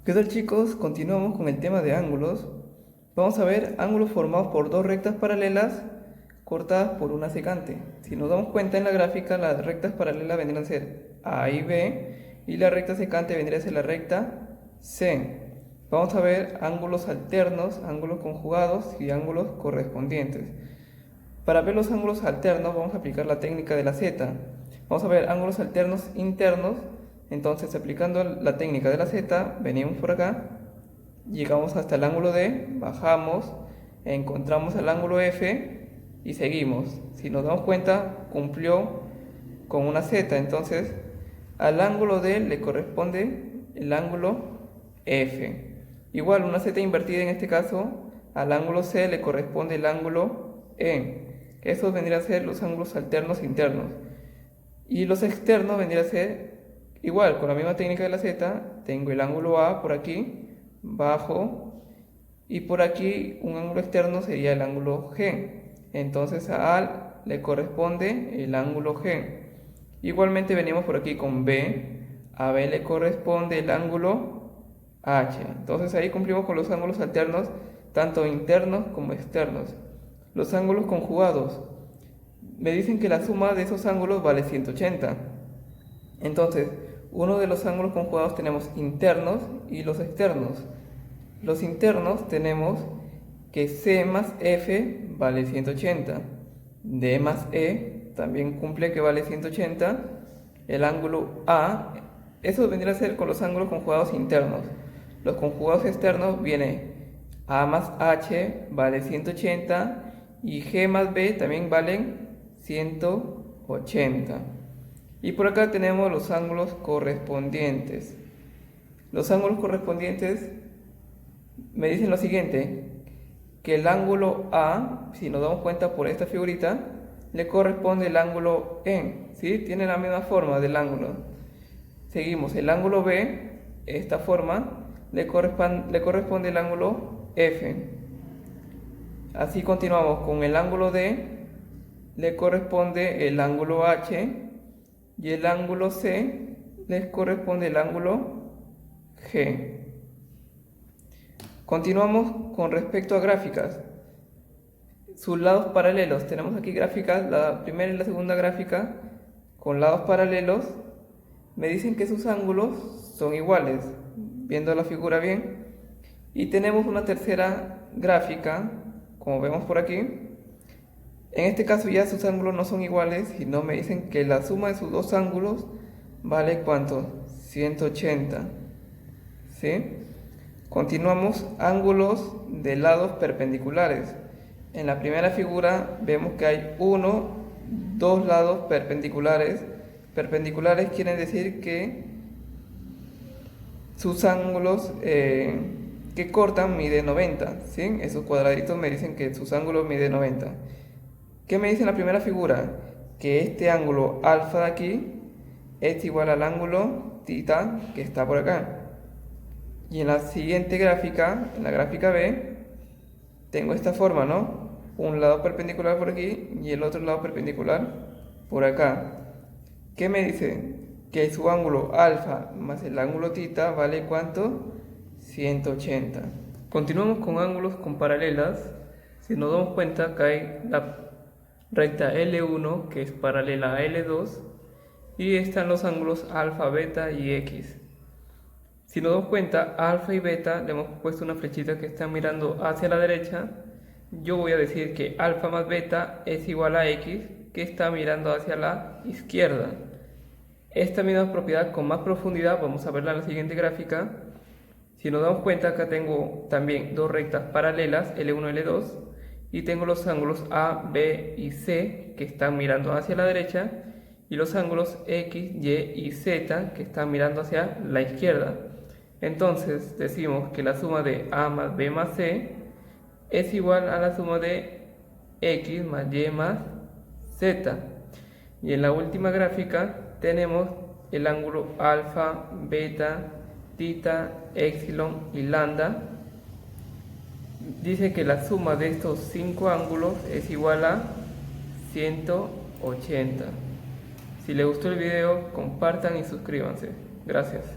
¿Qué tal, chicos? Continuamos con el tema de ángulos. Vamos a ver ángulos formados por dos rectas paralelas cortadas por una secante. Si nos damos cuenta en la gráfica, las rectas paralelas vendrían a ser A y B y la recta secante vendría a ser la recta C. Vamos a ver ángulos alternos, ángulos conjugados y ángulos correspondientes. Para ver los ángulos alternos vamos a aplicar la técnica de la Z. Vamos a ver ángulos alternos internos. Entonces, aplicando la técnica de la Z, venimos por acá, llegamos hasta el ángulo D, bajamos, encontramos el ángulo F y seguimos. Si nos damos cuenta, cumplió con una Z. Entonces, al ángulo D le corresponde el ángulo F. Igual, una Z invertida en este caso, al ángulo C le corresponde el ángulo E. Estos vendrían a ser los ángulos alternos internos. Y los externos vendrían a ser igual, con la misma técnica de la Z. Tengo el ángulo A por aquí, bajo, y por aquí un ángulo externo sería el ángulo G. Entonces a A le corresponde el ángulo G. Igualmente venimos por aquí con B. A B le corresponde el ángulo H. Entonces ahí cumplimos con los ángulos alternos, tanto internos como externos. Los ángulos conjugados. Me dicen que la suma de esos ángulos vale 180. Entonces, uno de los ángulos conjugados tenemos internos y los externos. Los internos tenemos que C más F vale 180. D más E también cumple que vale 180. El ángulo A, eso vendría a ser con los ángulos conjugados internos. Los conjugados externos viene A más H vale 180 y G más B también valen 180. Y por acá tenemos los ángulos correspondientes. Los ángulos correspondientes me dicen lo siguiente, que el ángulo A, si nos damos cuenta por esta figurita, le corresponde el ángulo E, ¿sí? Tiene la misma forma del ángulo. Seguimos, el ángulo B, esta forma, le corresponde el ángulo F. Así continuamos con el ángulo D, le corresponde el ángulo H, y el ángulo C les corresponde el ángulo G. Continuamos con respecto a gráficas. Sus lados paralelos. Tenemos aquí gráficas, la primera y la segunda gráfica con lados paralelos. Me dicen que sus ángulos son iguales, viendo la figura bien. Y tenemos una tercera gráfica, como vemos por aquí. En este caso ya sus ángulos no son iguales, sino me dicen que la suma de sus dos ángulos vale ¿cuánto? 180. ¿Sí? Continuamos, ángulos de lados perpendiculares. En la primera figura vemos que hay dos lados perpendiculares. Perpendiculares quieren decir que sus ángulos que cortan mide 90. ¿Sí? Esos cuadraditos me dicen que sus ángulos mide 90. ¿Qué me dice en la primera figura? Que este ángulo alfa de aquí es igual al ángulo tita que está por acá. Y en la siguiente gráfica, en la gráfica B, tengo esta forma, ¿no? Un lado perpendicular por aquí y el otro lado perpendicular por acá. ¿Qué me dice? Que su ángulo alfa más el ángulo tita vale ¿cuánto? 180. Continuamos con ángulos con paralelas. Si nos damos cuenta que hay la recta L1 que es paralela a L2 y están los ángulos alfa, beta y X. Si nos damos cuenta, alfa y beta le hemos puesto una flechita que está mirando hacia la derecha. Yo voy a decir que alfa más beta es igual a X que está mirando hacia la izquierda. Esta misma propiedad con más profundidad vamos a verla en la siguiente gráfica. Si nos damos cuenta, acá tengo también dos rectas paralelas, L1 y L2, y tengo los ángulos A, B y C que están mirando hacia la derecha y los ángulos X, Y y Z que están mirando hacia la izquierda. Entonces decimos que la suma de A más B más C es igual a la suma de X más Y más Z. Y en la última gráfica tenemos el ángulo alfa, beta, tita, epsilon y lambda. Dice que la suma de estos 5 ángulos es igual a 180. Si les gustó el video, compartan y suscríbanse. Gracias.